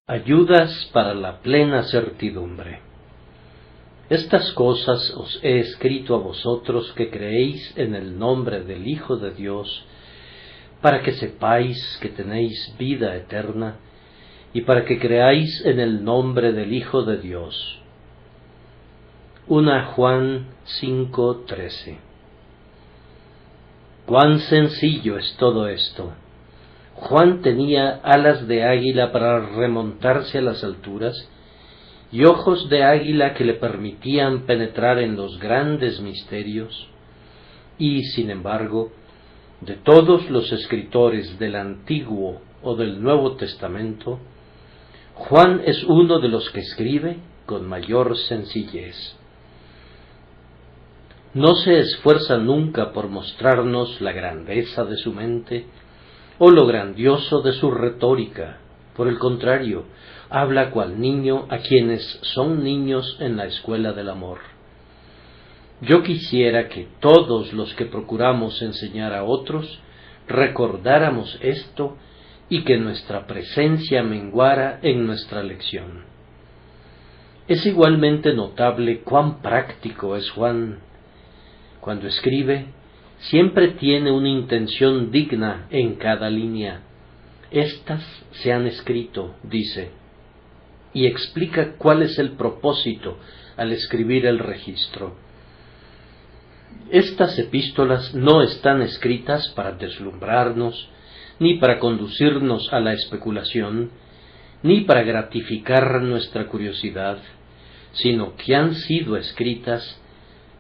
Ayudas para la plena certidumbre. Estas cosas os he escrito a vosotros que creéis en el nombre del Hijo de Dios, para que sepáis que tenéis vida eterna, y para que creáis en el nombre del Hijo de Dios. 1 Juan 5:13. Cuán sencillo es todo esto. Juan tenía alas de águila para remontarse a las alturas y ojos de águila que le permitían penetrar en los grandes misterios, y, sin embargo, de todos los escritores del Antiguo o del Nuevo Testamento, Juan es uno de los que escribe con mayor sencillez. No se esfuerza nunca por mostrarnos la grandeza de su mente o lo grandioso de su retórica. Por el contrario, habla cual niño a quienes son niños en la escuela del amor. Yo quisiera que todos los que procuramos enseñar a otros recordáramos esto y que nuestra presencia menguara en nuestra lección. Es igualmente notable cuán práctico es Juan. Cuando escribe, siempre tiene una intención digna en cada línea. Estas se han escrito, dice, y explica cuál es el propósito al escribir el registro. Estas epístolas no están escritas para deslumbrarnos, ni para conducirnos a la especulación, ni para gratificar nuestra curiosidad, sino que han sido escritas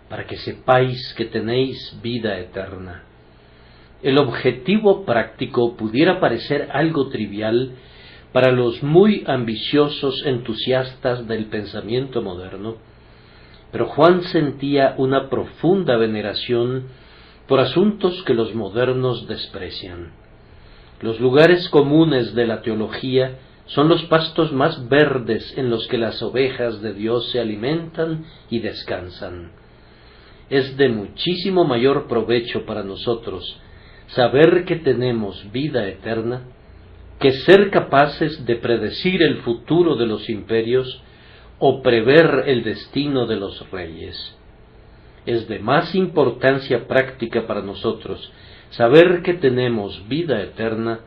para que sepáis que tenéis vida eterna. El objetivo práctico pudiera parecer algo trivial para los muy ambiciosos entusiastas del pensamiento moderno, pero Juan sentía una profunda veneración por asuntos que los modernos desprecian. Los lugares comunes de la teología son los pastos más verdes en los que las ovejas de Dios se alimentan y descansan. Es de muchísimo mayor provecho para nosotros saber que tenemos vida eterna que ser capaces de predecir el futuro de los imperios o prever el destino de los reyes. Es de más importancia práctica para nosotros saber que tenemos vida eterna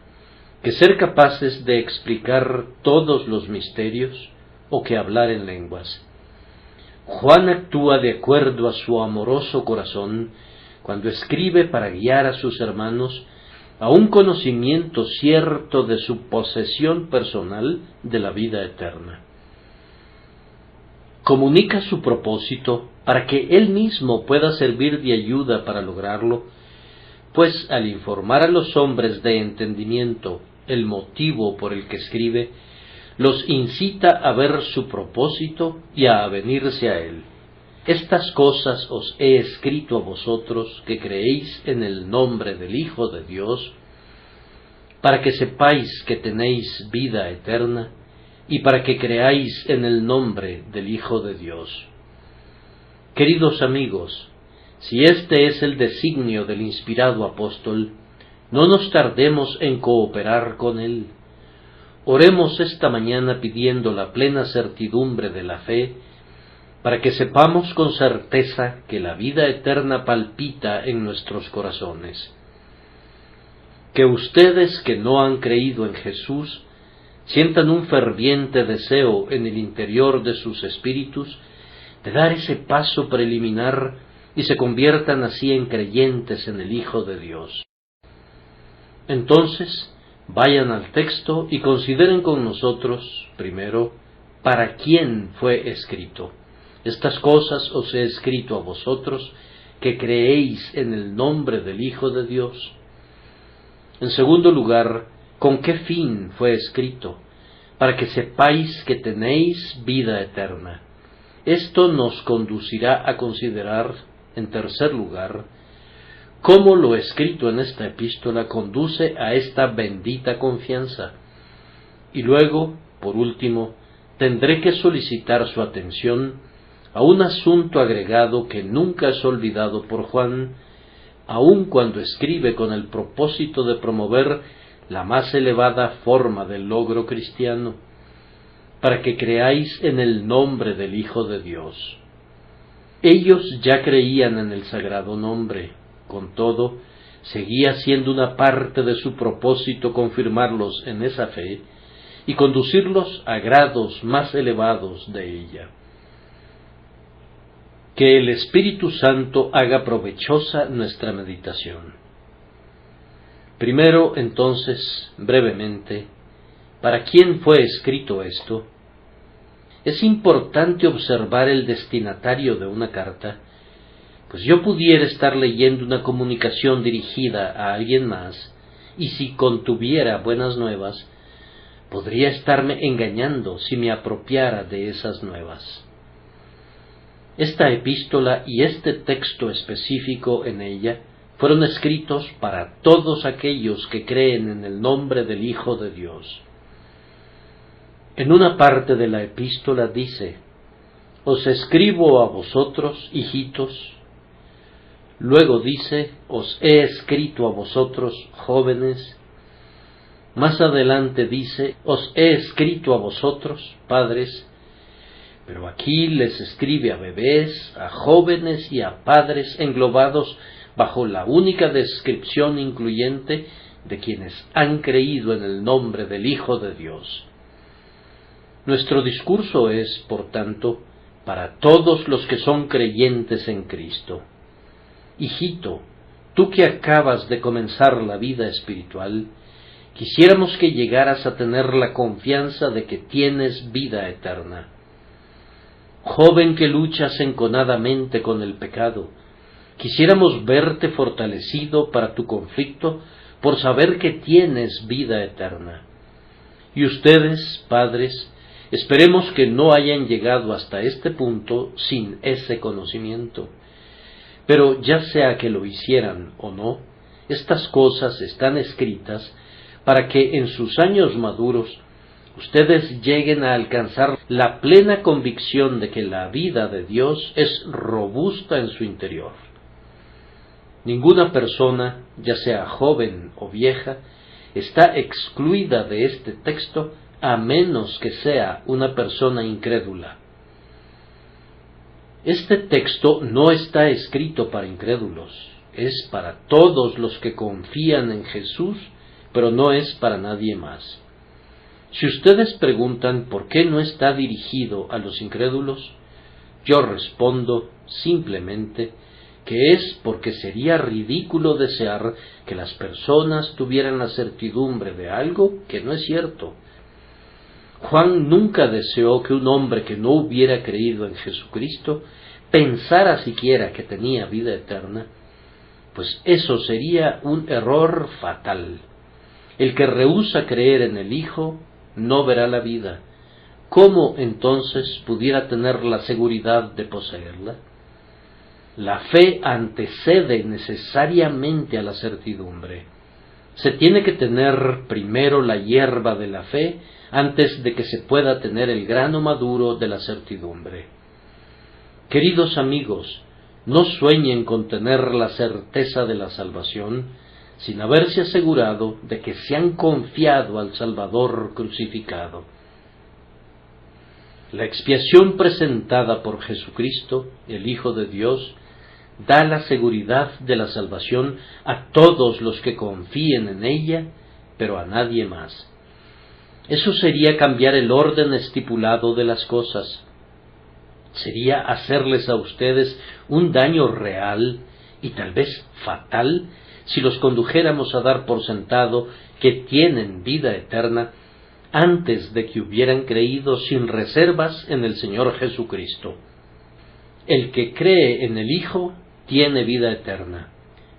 que ser capaces de explicar todos los misterios o que hablar en lenguas. Juan actúa de acuerdo a su amoroso corazón cuando escribe para guiar a sus hermanos a un conocimiento cierto de su posesión personal de la vida eterna. Comunica su propósito para que él mismo pueda servir de ayuda para lograrlo, pues al informar a los hombres de entendimiento el motivo por el que escribe, los incita a ver su propósito y a avenirse a él. Estas cosas os he escrito a vosotros que creéis en el nombre del Hijo de Dios, para que sepáis que tenéis vida eterna, y para que creáis en el nombre del Hijo de Dios. Queridos amigos, si este es el designio del inspirado apóstol, no nos tardemos en cooperar con él. Oremos esta mañana pidiendo la plena certidumbre de la fe, para que sepamos con certeza que la vida eterna palpita en nuestros corazones. Que ustedes que no han creído en Jesús sientan un ferviente deseo en el interior de sus espíritus de dar ese paso preliminar y se conviertan así en creyentes en el Hijo de Dios. Entonces, vayan al texto y consideren con nosotros, primero, para quién fue escrito. Estas cosas os he escrito a vosotros que creéis en el nombre del Hijo de Dios. En segundo lugar, ¿con qué fin fue escrito? Para que sepáis que tenéis vida eterna. Esto nos conducirá a considerar, en tercer lugar, cómo lo escrito en esta epístola conduce a esta bendita confianza. Y luego, por último, tendré que solicitar su atención a un asunto agregado que nunca es olvidado por Juan, aun cuando escribe con el propósito de promover la más elevada forma del logro cristiano. para que creáis en el nombre del Hijo de Dios. Ellos ya creían en el sagrado nombre, con todo, seguía siendo una parte de su propósito confirmarlos en esa fe y conducirlos a grados más elevados de ella. Que el Espíritu Santo haga provechosa nuestra meditación. Primero, entonces, brevemente, ¿para quién fue escrito esto? Es importante observar el destinatario de una carta, pues yo pudiera estar leyendo una comunicación dirigida a alguien más, y si contuviera buenas nuevas, podría estarme engañando si me apropiara de esas nuevas. Esta epístola y este texto específico en ella fueron escritos para todos aquellos que creen en el nombre del Hijo de Dios. En una parte de la epístola dice: os escribo a vosotros, hijitos. Luego dice: os he escrito a vosotros, jóvenes. Más adelante dice: os he escrito a vosotros, padres. Pero aquí les escribe a bebés, a jóvenes y a padres englobados bajo la única descripción incluyente de quienes han creído en el nombre del Hijo de Dios. Nuestro discurso es, por tanto, para todos los que son creyentes en Cristo. Hijito, tú que acabas de comenzar la vida espiritual, quisiéramos que llegaras a tener la confianza de que tienes vida eterna. Joven que luchas enconadamente con el pecado, quisiéramos verte fortalecido para tu conflicto por saber que tienes vida eterna. Y ustedes, padres, esperemos que no hayan llegado hasta este punto sin ese conocimiento. Pero ya sea que lo hicieran o no, estas cosas están escritas para que en sus años maduros ustedes lleguen a alcanzar la plena convicción de que la vida de Dios es robusta en su interior. Ninguna persona, ya sea joven o vieja, está excluida de este texto a menos que sea una persona incrédula. Este texto no está escrito para incrédulos, es para todos los que confían en Jesús, pero no es para nadie más. Si ustedes preguntan por qué no está dirigido a los incrédulos, yo respondo simplemente que es porque sería ridículo desear que las personas tuvieran la certidumbre de algo que no es cierto. Juan nunca deseó que un hombre que no hubiera creído en Jesucristo pensara siquiera que tenía vida eterna, pues eso sería un error fatal. El que rehúsa creer en el Hijo no verá la vida. ¿Cómo entonces pudiera tener la seguridad de poseerla? La fe antecede necesariamente a la certidumbre. Se tiene que tener primero la hierba de la fe antes de que se pueda tener el grano maduro de la certidumbre. Queridos amigos, no sueñen con tener la certeza de la salvación sin haberse asegurado de que se han confiado al Salvador crucificado. La expiación presentada por Jesucristo, el Hijo de Dios, da la seguridad de la salvación a todos los que confíen en ella, pero a nadie más. Eso sería cambiar el orden estipulado de las cosas. Sería hacerles a ustedes un daño real y tal vez fatal si los condujéramos a dar por sentado que tienen vida eterna antes de que hubieran creído sin reservas en el Señor Jesucristo. El que cree en el Hijo tiene vida eterna,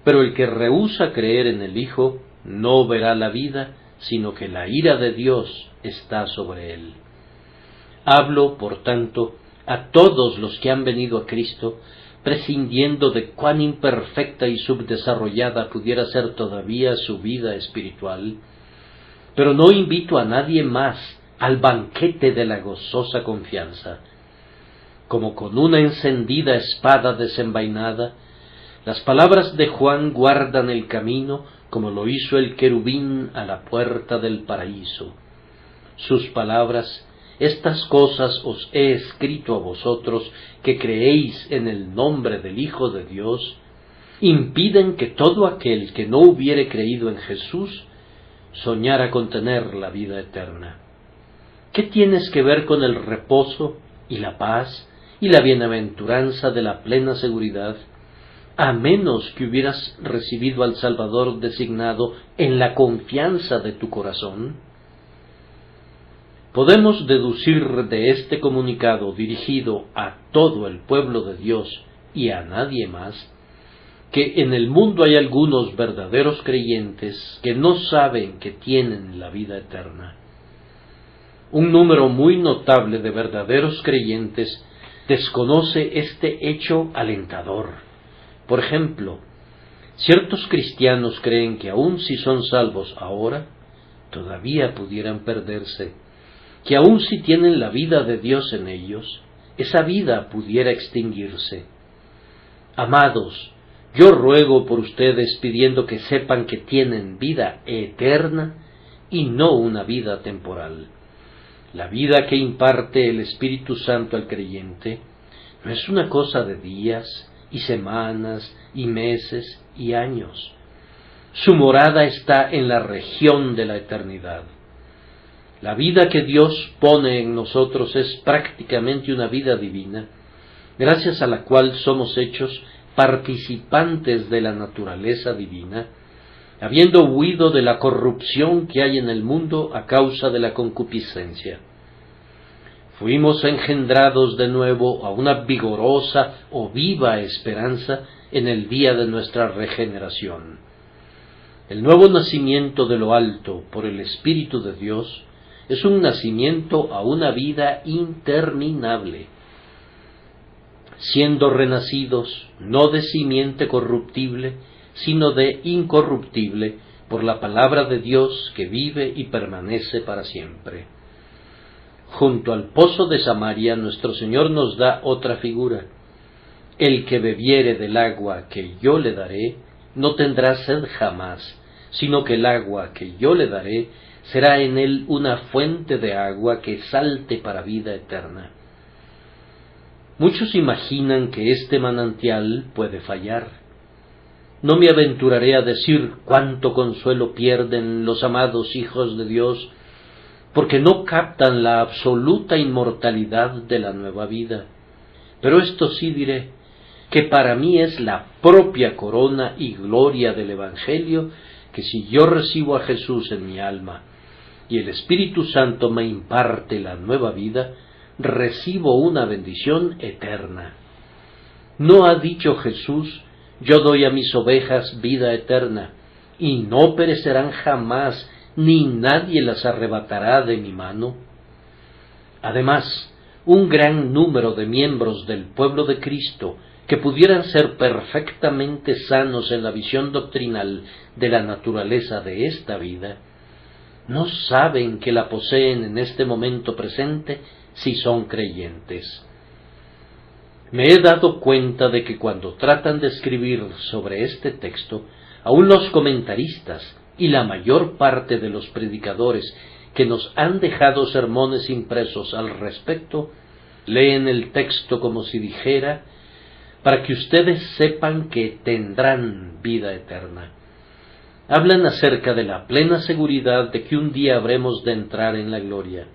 pero el que rehúsa creer en el Hijo no verá la vida, sino que la ira de Dios está sobre él. Hablo, por tanto, a todos los que han venido a Cristo, prescindiendo de cuán imperfecta y subdesarrollada pudiera ser todavía su vida espiritual, pero no invito a nadie más al banquete de la gozosa confianza. Como con una encendida espada desenvainada, las palabras de Juan guardan el camino como lo hizo el querubín a la puerta del paraíso. Sus palabras estas cosas os he escrito a vosotros que creéis en el nombre del Hijo de Dios, impiden que todo aquel que no hubiere creído en Jesús soñara con tener la vida eterna. ¿Qué tienes que ver con el reposo y la paz y la bienaventuranza de la plena seguridad, a menos que hubieras recibido al Salvador designado en la confianza de tu corazón? Podemos deducir de este comunicado dirigido a todo el pueblo de Dios y a nadie más, que en el mundo hay algunos verdaderos creyentes que no saben que tienen la vida eterna. Un número muy notable de verdaderos creyentes desconoce este hecho alentador. Por ejemplo, ciertos cristianos creen que aun si son salvos ahora, todavía pudieran perderse, que aun si tienen la vida de Dios en ellos, esa vida pudiera extinguirse. Amados, yo ruego por ustedes pidiendo que sepan que tienen vida eterna y no una vida temporal. La vida que imparte el Espíritu Santo al creyente no es una cosa de días y semanas y meses y años. Su morada está en la región de la eternidad. La vida que Dios pone en nosotros es prácticamente una vida divina, gracias a la cual somos hechos participantes de la naturaleza divina, habiendo huido de la corrupción que hay en el mundo a causa de la concupiscencia. Fuimos engendrados de nuevo a una vigorosa o viva esperanza en el día de nuestra regeneración. El nuevo nacimiento de lo alto por el Espíritu de Dios es un nacimiento a una vida interminable, siendo renacidos no de simiente corruptible, sino de incorruptible, por la palabra de Dios que vive y permanece para siempre. Junto al pozo de Samaria, nuestro Señor nos da otra figura. El que bebiere del agua que yo le daré, no tendrá sed jamás, sino que el agua que yo le daré será en él una fuente de agua que salte para vida eterna. Muchos imaginan que este manantial puede fallar. No me aventuraré a decir cuánto consuelo pierden los amados hijos de Dios, porque no captan la absoluta inmortalidad de la nueva vida. Pero esto sí diré, que para mí es la propia corona y gloria del Evangelio, que si yo recibo a Jesús en mi alma, y el Espíritu Santo me imparte la nueva vida, recibo una bendición eterna. ¿No ha dicho Jesús: yo doy a mis ovejas vida eterna, y no perecerán jamás, ni nadie las arrebatará de mi mano? Además, un gran número de miembros del pueblo de Cristo, que pudieran ser perfectamente sanos en la visión doctrinal de la naturaleza de esta vida, no saben que la poseen en este momento presente si son creyentes. Me he dado cuenta de que cuando tratan de escribir sobre este texto, aun los comentaristas y la mayor parte de los predicadores que nos han dejado sermones impresos al respecto, leen el texto como si dijera: para que ustedes sepan que tendrán vida eterna. Hablan acerca de la plena seguridad de que un día habremos de entrar en la gloria.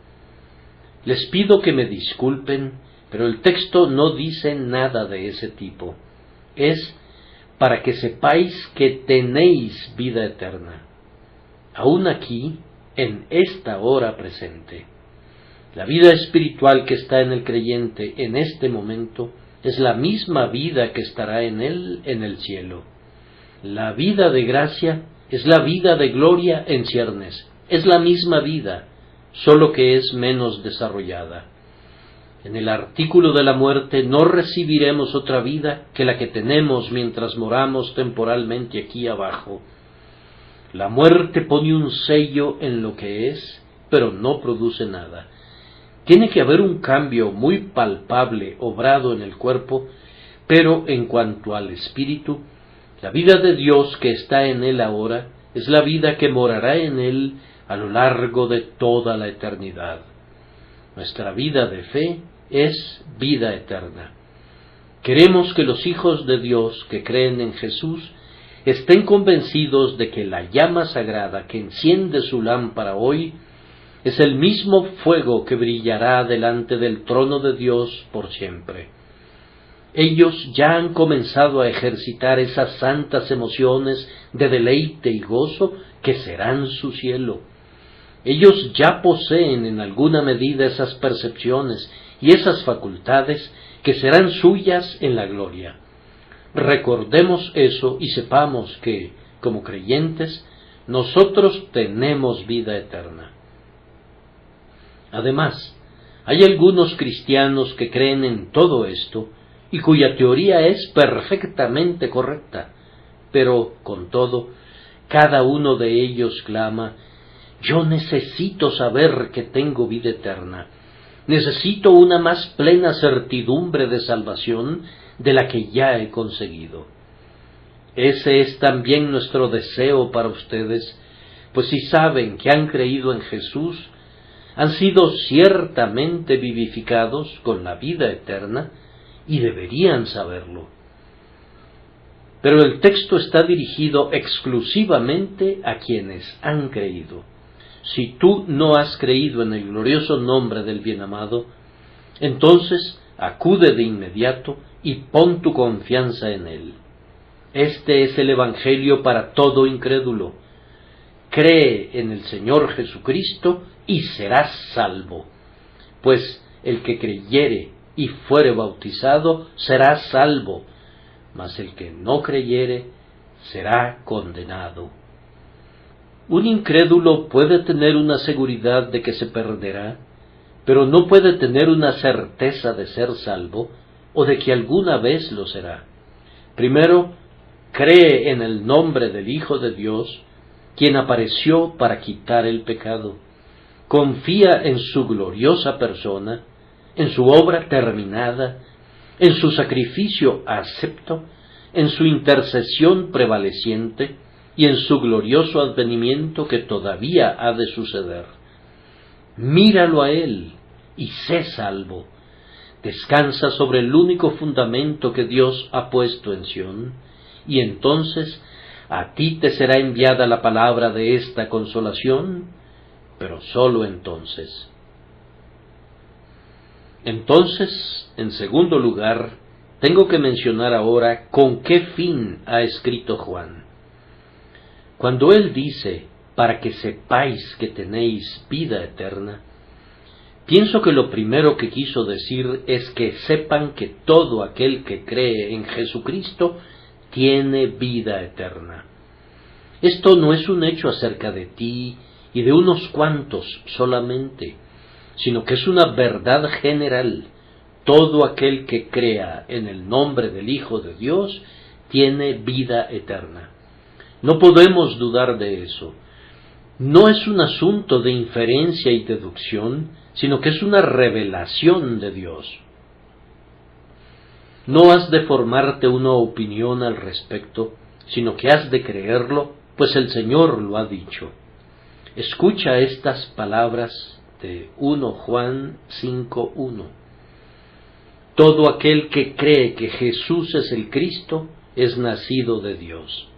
Les pido que me disculpen, pero el texto no dice nada de ese tipo. Es para que sepáis que tenéis vida eterna, aún aquí, en esta hora presente. La vida espiritual que está en el creyente en este momento es la misma vida que estará en él en el cielo. La vida de gracia es la vida de gloria en ciernes, es la misma vida, solo que es menos desarrollada. En el artículo de la muerte no recibiremos otra vida que la que tenemos mientras moramos temporalmente aquí abajo. La muerte pone un sello en lo que es, pero no produce nada. Tiene que haber un cambio muy palpable obrado en el cuerpo, pero en cuanto al espíritu, la vida de Dios que está en él ahora es la vida que morará en él a lo largo de toda la eternidad. Nuestra vida de fe es vida eterna. Queremos que los hijos de Dios que creen en Jesús estén convencidos de que la llama sagrada que enciende su lámpara hoy es el mismo fuego que brillará delante del trono de Dios por siempre. Ellos ya han comenzado a ejercitar esas santas emociones de deleite y gozo que serán su cielo. Ellos ya poseen en alguna medida esas percepciones y esas facultades que serán suyas en la gloria. Recordemos eso y sepamos que, como creyentes, nosotros tenemos vida eterna. Además, hay algunos cristianos que creen en todo esto y cuya teoría es perfectamente correcta, pero, con todo, cada uno de ellos clama: yo necesito saber que tengo vida eterna, necesito una más plena certidumbre de salvación de la que ya he conseguido. Ese es también nuestro deseo para ustedes, pues si saben que han creído en Jesús, han sido ciertamente vivificados con la vida eterna y deberían saberlo. Pero el texto está dirigido exclusivamente a quienes han creído. Si tú no has creído en el glorioso nombre del Bienamado, entonces acude de inmediato y pon tu confianza en Él. Este es el Evangelio para todo incrédulo. Cree en el Señor Jesucristo y serás salvo, pues el que creyere y fuere bautizado será salvo, mas el que no creyere será condenado. Un incrédulo puede tener una seguridad de que se perderá, pero no puede tener una certeza de ser salvo o de que alguna vez lo será. Primero, cree en el nombre del Hijo de Dios, quien apareció para quitar el pecado. Confía en su gloriosa persona, en su obra terminada, en su sacrificio acepto, en su intercesión prevaleciente y en su glorioso advenimiento que todavía ha de suceder. Míralo a Él y sé salvo. Descansa sobre el único fundamento que Dios ha puesto en Sión, y entonces a ti te será enviada la palabra de esta consolación, pero sólo entonces. Entonces, en segundo lugar, tengo que mencionar ahora con qué fin ha escrito Juan. Cuando él dice, para que sepáis que tenéis vida eterna, pienso que lo primero que quiso decir es que sepan que todo aquel que cree en Jesucristo tiene vida eterna. Esto no es un hecho acerca de ti y de unos cuantos solamente, sino que es una verdad general. Todo aquel que crea en el nombre del Hijo de Dios tiene vida eterna. No podemos dudar de eso. No es un asunto de inferencia y deducción, sino que es una revelación de Dios. No has de formarte una opinión al respecto, sino que has de creerlo, pues el Señor lo ha dicho. Escucha estas palabras de 1 Juan 5:1. Todo aquel que cree que Jesús es el Cristo es nacido de Dios.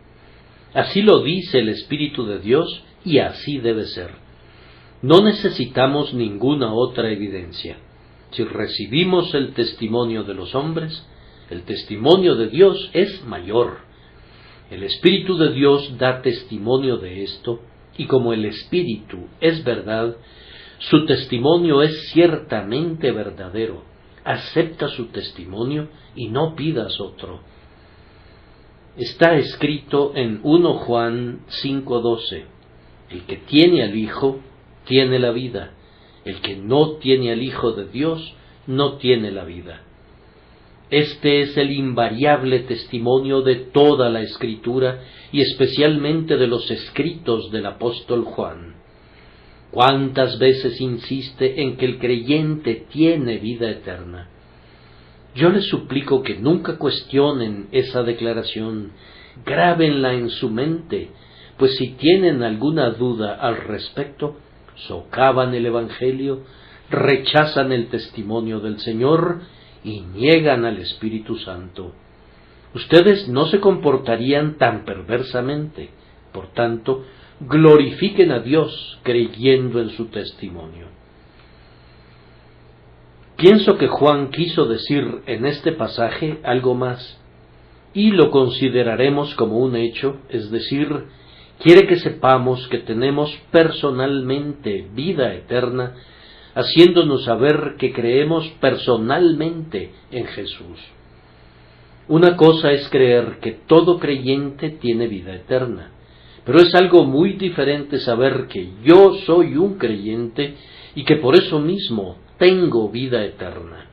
Así lo dice el Espíritu de Dios y así debe ser. No necesitamos ninguna otra evidencia. Si recibimos el testimonio de los hombres, el testimonio de Dios es mayor. El Espíritu de Dios da testimonio de esto, y como el Espíritu es verdad, su testimonio es ciertamente verdadero. Acepta su testimonio y no pidas otro. Está escrito en 1 Juan 5:12, el que tiene al Hijo, tiene la vida. El que no tiene al Hijo de Dios, no tiene la vida. Este es el invariable testimonio de toda la Escritura y especialmente de los escritos del apóstol Juan. ¿Cuántas veces insiste en que el creyente tiene vida eterna? Yo les suplico que nunca cuestionen esa declaración, grábenla en su mente, pues si tienen alguna duda al respecto, socavan el Evangelio, rechazan el testimonio del Señor y niegan al Espíritu Santo. Ustedes no se comportarían tan perversamente. Por tanto, glorifiquen a Dios creyendo en su testimonio. Pienso que Juan quiso decir en este pasaje algo más, y lo consideraremos como un hecho, es decir, quiere que sepamos que tenemos personalmente vida eterna, haciéndonos saber que creemos personalmente en Jesús. Una cosa es creer que todo creyente tiene vida eterna, pero es algo muy diferente saber que yo soy un creyente y que por eso mismo tengo vida eterna.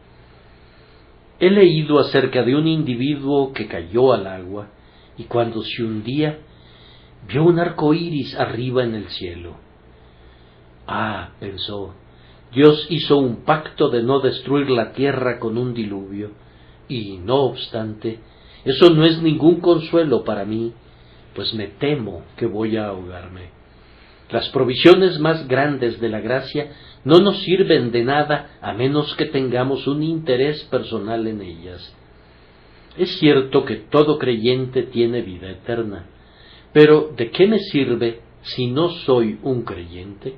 He leído acerca de un individuo que cayó al agua y cuando se hundía vio un arco iris arriba en el cielo. Pensó, Dios hizo un pacto de no destruir la tierra con un diluvio, y no obstante, eso no es ningún consuelo para mí, pues me temo que voy a ahogarme. Las provisiones más grandes de la gracia no nos sirven de nada a menos que tengamos un interés personal en ellas. Es cierto que todo creyente tiene vida eterna, pero ¿de qué me sirve si no soy un creyente?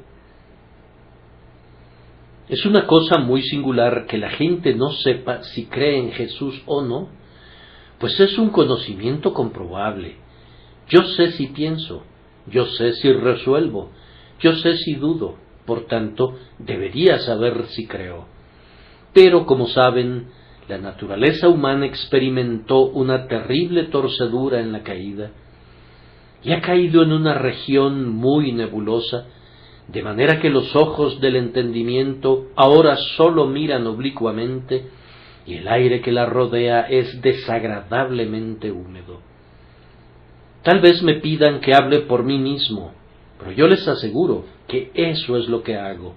Es una cosa muy singular que la gente no sepa si cree en Jesús o no, pues es un conocimiento comprobable. Yo sé si pienso, yo sé si resuelvo, yo sé si dudo, por tanto, debería saber si creo. Pero, como saben, la naturaleza humana experimentó una terrible torcedura en la caída, y ha caído en una región muy nebulosa, de manera que los ojos del entendimiento ahora sólo miran oblicuamente, y el aire que la rodea es desagradablemente húmedo. Tal vez me pidan que hable por mí mismo, pero yo les aseguro que eso es lo que hago,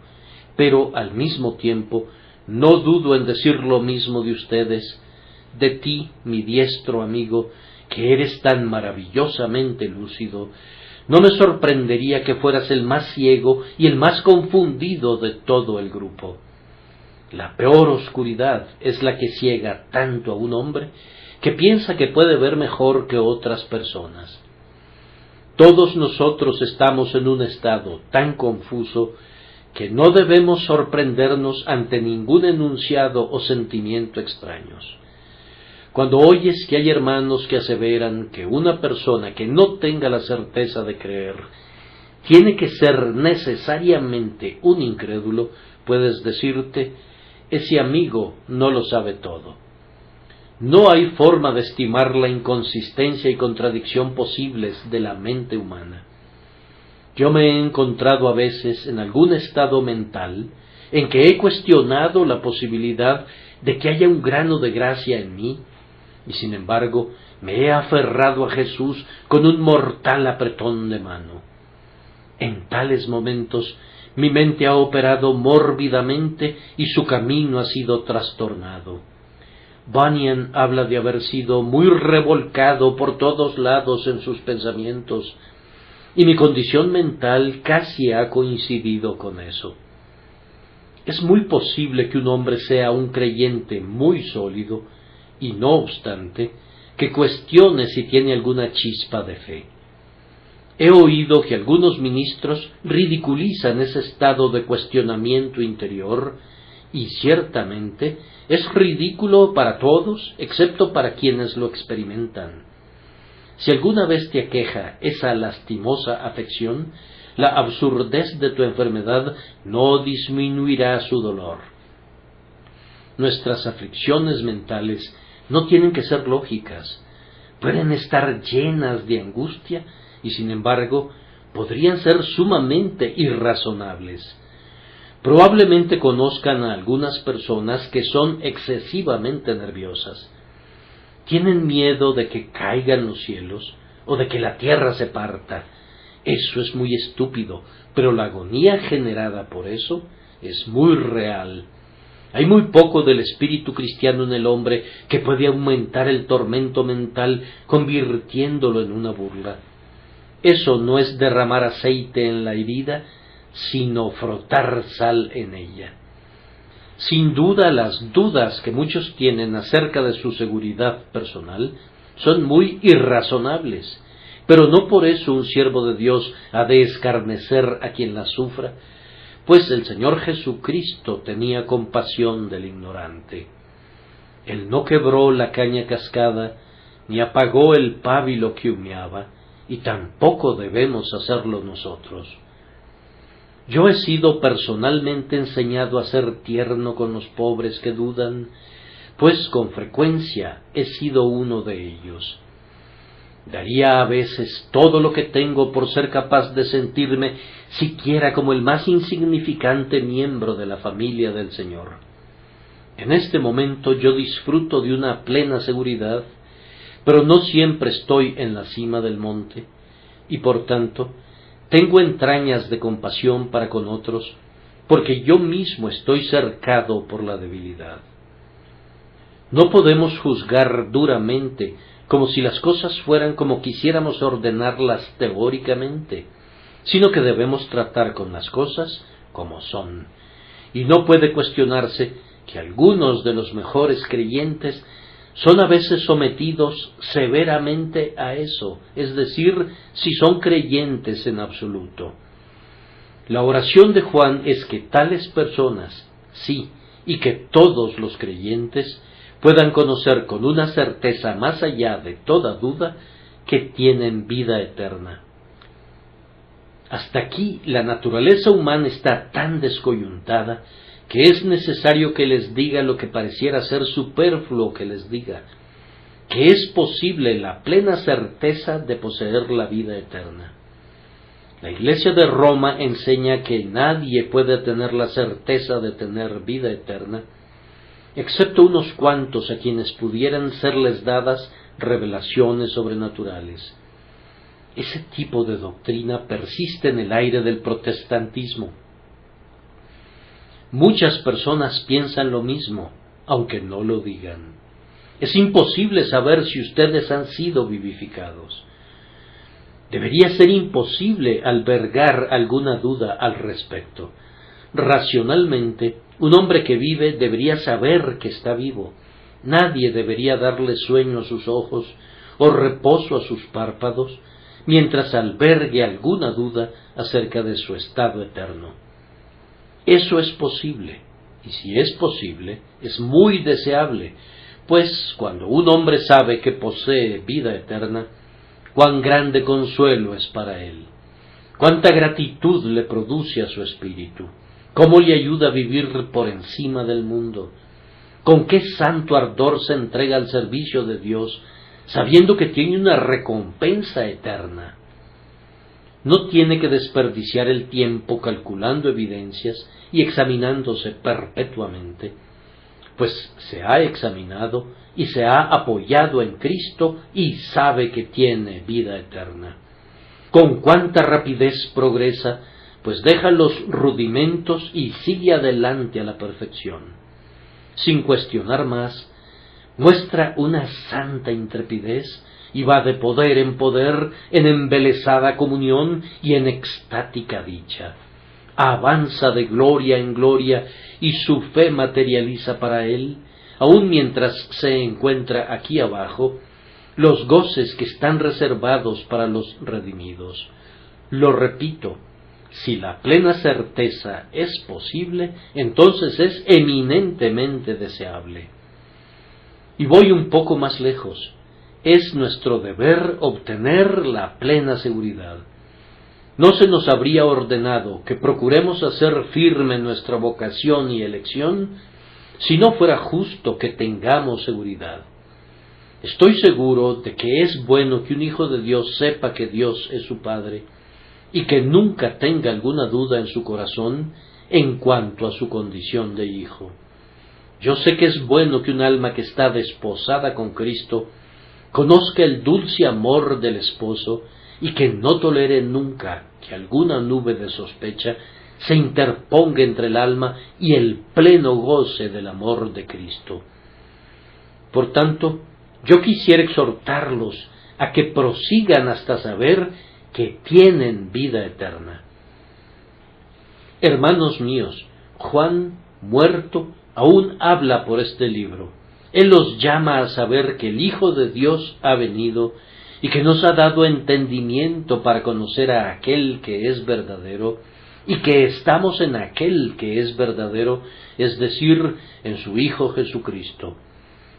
pero al mismo tiempo no dudo en decir lo mismo de ustedes, de ti, mi diestro amigo, que eres tan maravillosamente lúcido. No me sorprendería que fueras el más ciego y el más confundido de todo el grupo. La peor oscuridad es la que ciega tanto a un hombre que piensa que puede ver mejor que otras personas. Todos nosotros estamos en un estado tan confuso que no debemos sorprendernos ante ningún enunciado o sentimiento extraños. Cuando oyes que hay hermanos que aseveran que una persona que no tenga la certeza de creer tiene que ser necesariamente un incrédulo, puedes decirte, ese amigo no lo sabe todo. No hay forma de estimar la inconsistencia y contradicción posibles de la mente humana. Yo me he encontrado a veces en algún estado mental en que he cuestionado la posibilidad de que haya un grano de gracia en mí, y sin embargo me he aferrado a Jesús con un mortal apretón de mano. En tales momentos mi mente ha operado mórbidamente y su camino ha sido trastornado. Bunyan habla de haber sido muy revolcado por todos lados en sus pensamientos, y mi condición mental casi ha coincidido con eso. Es muy posible que un hombre sea un creyente muy sólido, y no obstante, que cuestione si tiene alguna chispa de fe. He oído que algunos ministros ridiculizan ese estado de cuestionamiento interior, y ciertamente es ridículo para todos, excepto para quienes lo experimentan. Si alguna vez te aqueja esa lastimosa afección, la absurdez de tu enfermedad no disminuirá su dolor. Nuestras aflicciones mentales no tienen que ser lógicas, pueden estar llenas de angustia y sin embargo podrían ser sumamente irrazonables. Probablemente conozcan a algunas personas que son excesivamente nerviosas. Tienen miedo de que caigan los cielos o de que la tierra se parta. Eso es muy estúpido, pero la agonía generada por eso es muy real. Hay muy poco del espíritu cristiano en el hombre que puede aumentar el tormento mental convirtiéndolo en una burla. Eso no es derramar aceite en la herida, sino frotar sal en ella. Sin duda, las dudas que muchos tienen acerca de su seguridad personal son muy irrazonables, pero no por eso un siervo de Dios ha de escarnecer a quien las sufra, pues el Señor Jesucristo tenía compasión del ignorante. Él no quebró la caña cascada, ni apagó el pábilo que humeaba, y tampoco debemos hacerlo nosotros. Yo he sido personalmente enseñado a ser tierno con los pobres que dudan, pues con frecuencia he sido uno de ellos. Daría a veces todo lo que tengo por ser capaz de sentirme siquiera como el más insignificante miembro de la familia del Señor. En este momento yo disfruto de una plena seguridad, pero no siempre estoy en la cima del monte, y por tanto tengo entrañas de compasión para con otros, porque yo mismo estoy cercado por la debilidad. No podemos juzgar duramente como si las cosas fueran como quisiéramos ordenarlas teóricamente, sino que debemos tratar con las cosas como son. Y no puede cuestionarse que algunos de los mejores creyentes son a veces sometidos severamente a eso, es decir, si son creyentes en absoluto. La oración de Juan es que tales personas, sí, y que todos los creyentes puedan conocer con una certeza más allá de toda duda que tienen vida eterna. Hasta aquí la naturaleza humana está tan descoyuntada que es necesario que les diga lo que pareciera ser superfluo que les diga, que es posible la plena certeza de poseer la vida eterna. La Iglesia de Roma enseña que nadie puede tener la certeza de tener vida eterna, excepto unos cuantos a quienes pudieran serles dadas revelaciones sobrenaturales. Ese tipo de doctrina persiste en el aire del protestantismo. Muchas personas piensan lo mismo, aunque no lo digan. Es imposible saber si ustedes han sido vivificados. Debería ser imposible albergar alguna duda al respecto. Racionalmente, un hombre que vive debería saber que está vivo. Nadie debería darle sueño a sus ojos o reposo a sus párpados mientras albergue alguna duda acerca de su estado eterno. Eso es posible, y si es posible, es muy deseable, pues cuando un hombre sabe que posee vida eterna, cuán grande consuelo es para él, cuánta gratitud le produce a su espíritu, cómo le ayuda a vivir por encima del mundo, con qué santo ardor se entrega al servicio de Dios, sabiendo que tiene una recompensa eterna. No tiene que desperdiciar el tiempo calculando evidencias y examinándose perpetuamente, pues se ha examinado y se ha apoyado en Cristo y sabe que tiene vida eterna. Con cuánta rapidez progresa, pues deja los rudimentos y sigue adelante a la perfección. Sin cuestionar más, muestra una santa intrepidez y va de poder en poder, en embelesada comunión y en extática dicha. Avanza de gloria en gloria y su fe materializa para él, aun mientras se encuentra aquí abajo, los goces que están reservados para los redimidos. Lo repito, si la plena certeza es posible, entonces es eminentemente deseable. Y voy un poco más lejos. Es nuestro deber obtener la plena seguridad. ¿No se nos habría ordenado que procuremos hacer firme nuestra vocación y elección si no fuera justo que tengamos seguridad? Estoy seguro de que es bueno que un hijo de Dios sepa que Dios es su Padre y que nunca tenga alguna duda en su corazón en cuanto a su condición de hijo. Yo sé que es bueno que un alma que está desposada con Cristo conozca el dulce amor del esposo y que no tolere nunca que alguna nube de sospecha se interponga entre el alma y el pleno goce del amor de Cristo. Por tanto, yo quisiera exhortarlos a que prosigan hasta saber que tienen vida eterna. Hermanos míos, Juan, muerto, aún habla por este libro. Él los llama a saber que el Hijo de Dios ha venido y que nos ha dado entendimiento para conocer a aquel que es verdadero, y que estamos en aquel que es verdadero, es decir, en su Hijo Jesucristo.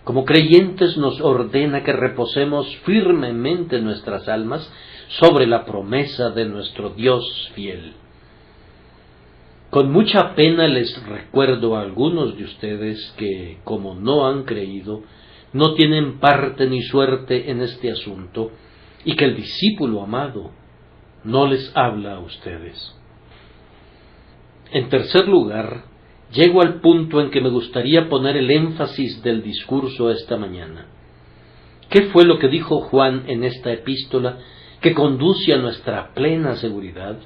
Como creyentes nos ordena que reposemos firmemente nuestras almas sobre la promesa de nuestro Dios fiel. Con mucha pena les recuerdo a algunos de ustedes que, como no han creído, no tienen parte ni suerte en este asunto, y que el discípulo amado no les habla a ustedes. En tercer lugar, llego al punto en que me gustaría poner el énfasis del discurso esta mañana. ¿Qué fue lo que dijo Juan en esta epístola que conduce a nuestra plena seguridad?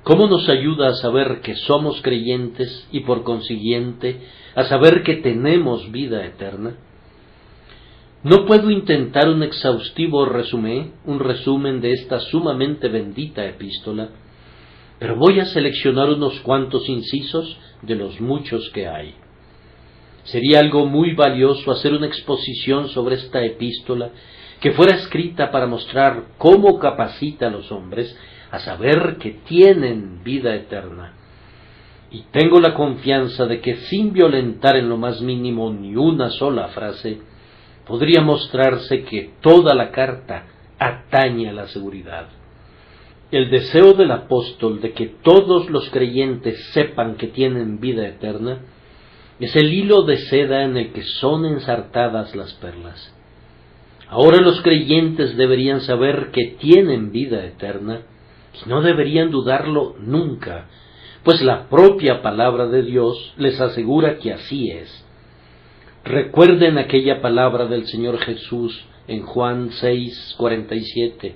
¿Cómo nos ayuda a saber que somos creyentes y por consiguiente a saber que tenemos vida eterna? No puedo intentar un exhaustivo resumen de esta sumamente bendita epístola, pero voy a seleccionar unos cuantos incisos de los muchos que hay. Sería algo muy valioso hacer una exposición sobre esta epístola que fuera escrita para mostrar cómo capacita a los hombres a saber que tienen vida eterna. Y tengo la confianza de que sin violentar en lo más mínimo ni una sola frase, podría mostrarse que toda la carta atañe a la seguridad. El deseo del apóstol de que todos los creyentes sepan que tienen vida eterna es el hilo de seda en el que son ensartadas las perlas. Ahora los creyentes deberían saber que tienen vida eterna y no deberían dudarlo nunca, pues la propia palabra de Dios les asegura que así es. Recuerden aquella palabra del Señor Jesús en Juan 6:47.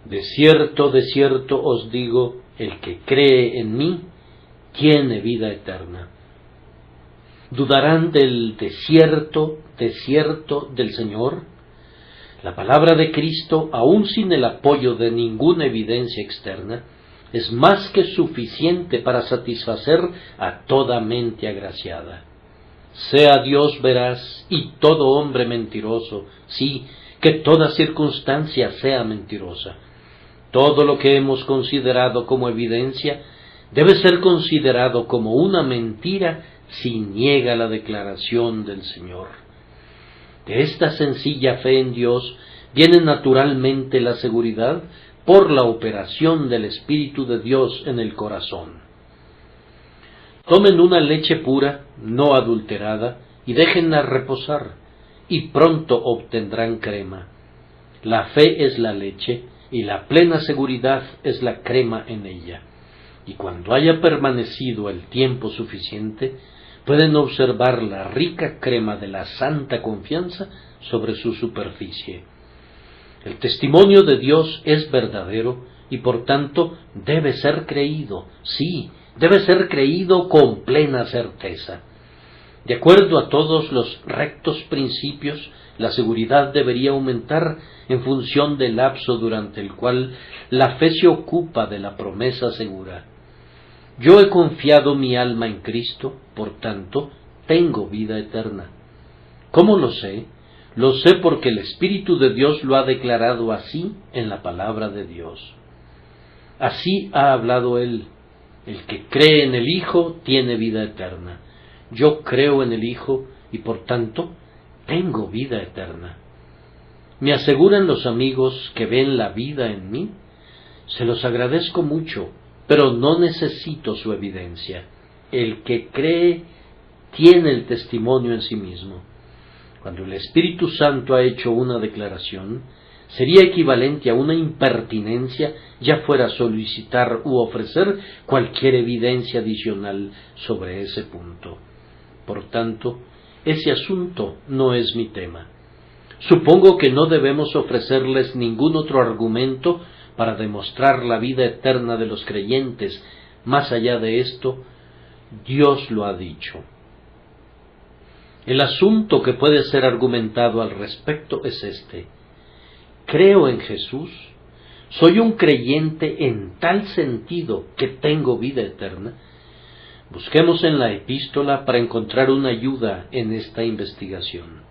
De cierto os digo, el que cree en mí tiene vida eterna. ¿Dudarán del desierto del Señor? La palabra de Cristo, aun sin el apoyo de ninguna evidencia externa, es más que suficiente para satisfacer a toda mente agraciada. Sea Dios veraz y todo hombre mentiroso, sí, que toda circunstancia sea mentirosa. Todo lo que hemos considerado como evidencia debe ser considerado como una mentira si niega la declaración del Señor. De esta sencilla fe en Dios viene naturalmente la seguridad por la operación del Espíritu de Dios en el corazón. Tomen una leche pura, no adulterada, y déjenla reposar, y pronto obtendrán crema. La fe es la leche, y la plena seguridad es la crema en ella. Y cuando haya permanecido el tiempo suficiente, pueden observar la rica crema de la santa confianza sobre su superficie. El testimonio de Dios es verdadero y por tanto debe ser creído, sí, debe ser creído con plena certeza. De acuerdo a todos los rectos principios, la seguridad debería aumentar en función del lapso durante el cual la fe se ocupa de la promesa segura. Yo he confiado mi alma en Cristo, por tanto, tengo vida eterna. ¿Cómo lo sé? Lo sé porque el Espíritu de Dios lo ha declarado así en la palabra de Dios. Así ha hablado Él. El que cree en el Hijo tiene vida eterna. Yo creo en el Hijo y por tanto tengo vida eterna. ¿Me aseguran los amigos que ven la vida en mí? Se los agradezco mucho, pero no necesito su evidencia. El que cree tiene el testimonio en sí mismo. Cuando el Espíritu Santo ha hecho una declaración, sería equivalente a una impertinencia, ya fuera solicitar u ofrecer cualquier evidencia adicional sobre ese punto. Por tanto, ese asunto no es mi tema. Supongo que no debemos ofrecerles ningún otro argumento para demostrar la vida eterna de los creyentes. Más allá de esto, Dios lo ha dicho. El asunto que puede ser argumentado al respecto es este: creo en Jesús, soy un creyente en tal sentido que tengo vida eterna. Busquemos en la epístola para encontrar una ayuda en esta investigación.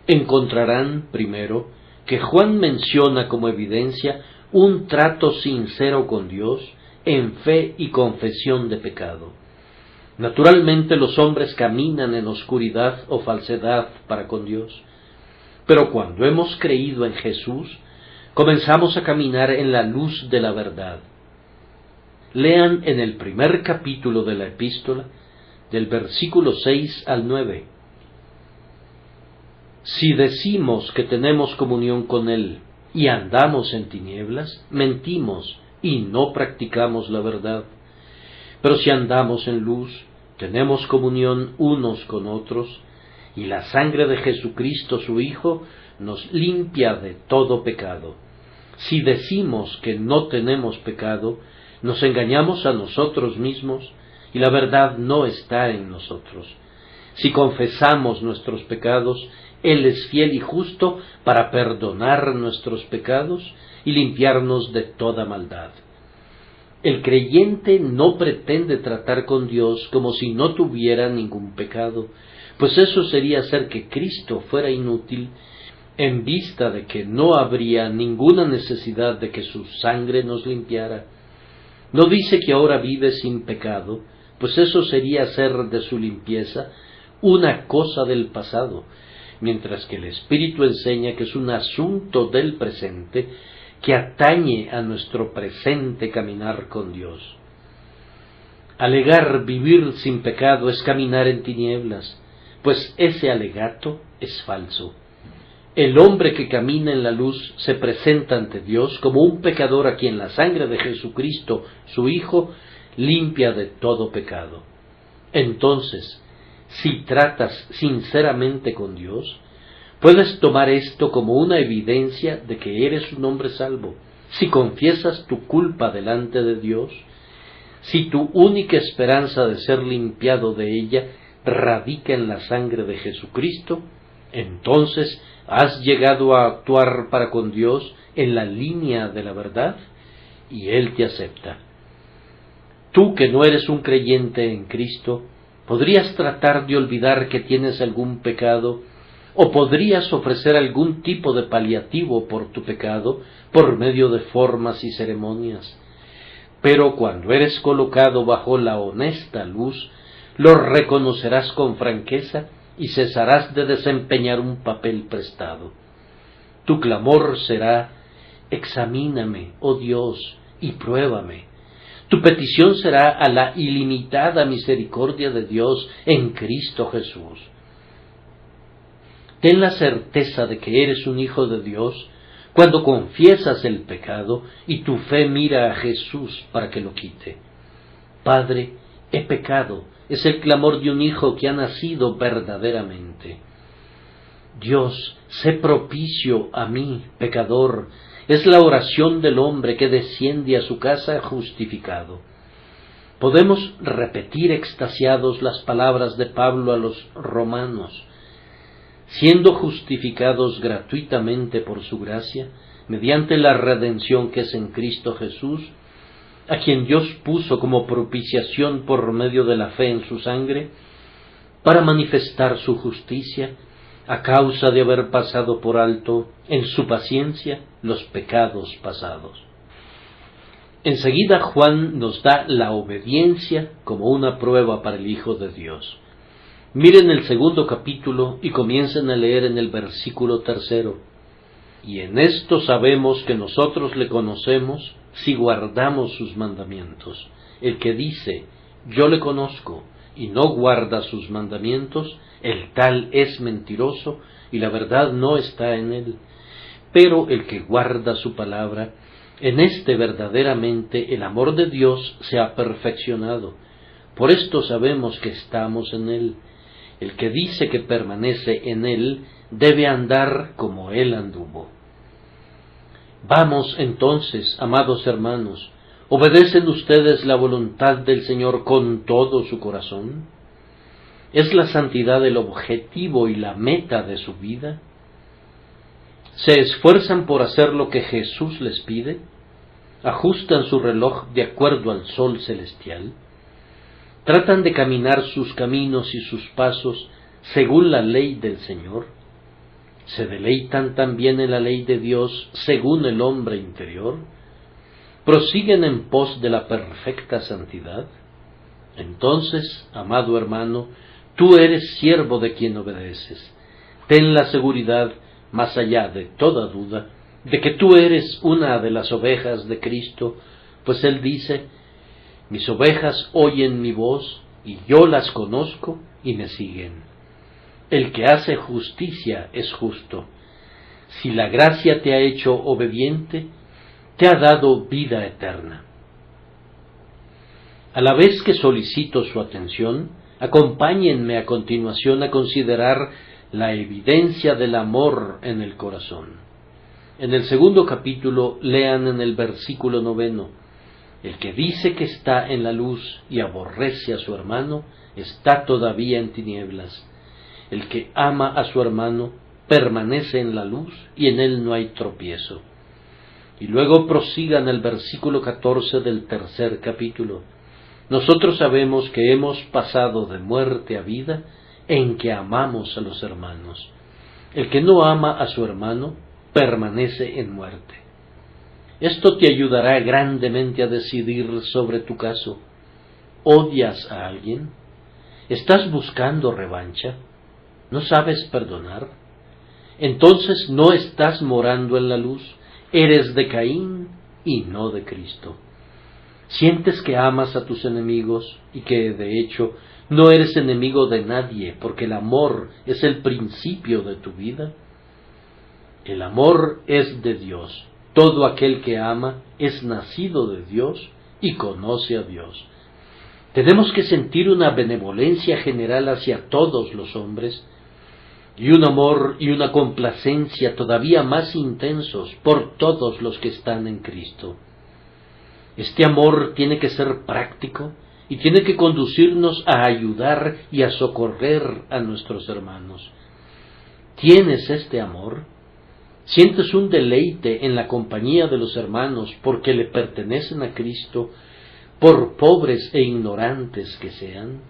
Encontrarán, primero, que Juan menciona como evidencia un trato sincero con Dios en fe y confesión de pecado. Naturalmente los hombres caminan en oscuridad o falsedad para con Dios, pero cuando hemos creído en Jesús, comenzamos a caminar en la luz de la verdad. Lean en el primer capítulo de la epístola, del versículo 6 al 9. Si decimos que tenemos comunión con Él y andamos en tinieblas, mentimos y no practicamos la verdad. Pero si andamos en luz, tenemos comunión unos con otros, y la sangre de Jesucristo su Hijo nos limpia de todo pecado. Si decimos que no tenemos pecado, nos engañamos a nosotros mismos, y la verdad no está en nosotros. Si confesamos nuestros pecados, Él es fiel y justo para perdonar nuestros pecados y limpiarnos de toda maldad. El creyente no pretende tratar con Dios como si no tuviera ningún pecado, pues eso sería hacer que Cristo fuera inútil, en vista de que no habría ninguna necesidad de que su sangre nos limpiara. No dice que ahora vive sin pecado, pues eso sería hacer de su limpieza una cosa del pasado, mientras que el Espíritu enseña que es un asunto del presente que atañe a nuestro presente caminar con Dios. Alegar vivir sin pecado es caminar en tinieblas, pues ese alegato es falso. El hombre que camina en la luz se presenta ante Dios como un pecador a quien la sangre de Jesucristo, su Hijo, limpia de todo pecado. Entonces, si tratas sinceramente con Dios, puedes tomar esto como una evidencia de que eres un hombre salvo. Si confiesas tu culpa delante de Dios, si tu única esperanza de ser limpiado de ella radica en la sangre de Jesucristo, entonces has llegado a actuar para con Dios en la línea de la verdad y Él te acepta. Tú que no eres un creyente en Cristo, podrías tratar de olvidar que tienes algún pecado, o podrías ofrecer algún tipo de paliativo por tu pecado por medio de formas y ceremonias. Pero cuando eres colocado bajo la honesta luz, lo reconocerás con franqueza y cesarás de desempeñar un papel prestado. Tu clamor será: examíname, oh Dios, y pruébame. Tu petición será a la ilimitada misericordia de Dios en Cristo Jesús. Ten la certeza de que eres un hijo de Dios cuando confiesas el pecado y tu fe mira a Jesús para que lo quite. Padre, he pecado, es el clamor de un hijo que ha nacido verdaderamente. Dios, sé propicio a mí, pecador, es la oración del hombre que desciende a su casa justificado. Podemos repetir extasiados las palabras de Pablo a los romanos: siendo justificados gratuitamente por su gracia, mediante la redención que es en Cristo Jesús, a quien Dios puso como propiciación por medio de la fe en su sangre, para manifestar su justicia, a causa de haber pasado por alto en su paciencia los pecados pasados. Enseguida Juan nos da la obediencia como una prueba para el Hijo de Dios. Miren el segundo capítulo y comiencen a leer en el versículo 3. Y en esto sabemos que nosotros le conocemos si guardamos sus mandamientos. El que dice, yo le conozco, y no guarda sus mandamientos, el tal es mentiroso, y la verdad no está en él. Pero el que guarda su palabra, en este verdaderamente el amor de Dios se ha perfeccionado. Por esto sabemos que estamos en él. El que dice que permanece en él debe andar como él anduvo. Vamos entonces, amados hermanos, ¿obedecen ustedes la voluntad del Señor con todo su corazón? ¿Es la santidad el objetivo y la meta de su vida? ¿Se esfuerzan por hacer lo que Jesús les pide? ¿Ajustan su reloj de acuerdo al sol celestial? ¿Tratan de caminar sus caminos y sus pasos según la ley del Señor? ¿Se deleitan también en la ley de Dios según el hombre interior? ¿Prosiguen en pos de la perfecta santidad? Entonces, amado hermano, tú eres siervo de quien obedeces. Ten la seguridad, más allá de toda duda, de que tú eres una de las ovejas de Cristo, pues Él dice: mis ovejas oyen mi voz, y yo las conozco y me siguen. El que hace justicia es justo. Si la gracia te ha hecho obediente, te ha dado vida eterna. A la vez que solicito su atención, acompáñenme a continuación a considerar la evidencia del amor en el corazón. En el segundo capítulo lean en el versículo 9: el que dice que está en la luz y aborrece a su hermano, está todavía en tinieblas. El que ama a su hermano permanece en la luz y en él no hay tropiezo. Y luego prosigan el versículo 14 del tercer capítulo. Nosotros sabemos que hemos pasado de muerte a vida en que amamos a los hermanos. El que no ama a su hermano permanece en muerte. Esto te ayudará grandemente a decidir sobre tu caso. ¿Odias a alguien? ¿Estás buscando revancha? ¿No sabes perdonar? Entonces no estás morando en la luz, eres de Caín y no de Cristo. ¿Sientes que amas a tus enemigos y que, de hecho, no eres enemigo de nadie porque el amor es el principio de tu vida? El amor es de Dios. Todo aquel que ama es nacido de Dios y conoce a Dios. Tenemos que sentir una benevolencia general hacia todos los hombres y un amor y una complacencia todavía más intensos por todos los que están en Cristo. Este amor tiene que ser práctico y tiene que conducirnos a ayudar y a socorrer a nuestros hermanos. ¿Tienes este amor? ¿Sientes un deleite en la compañía de los hermanos porque le pertenecen a Cristo, por pobres e ignorantes que sean?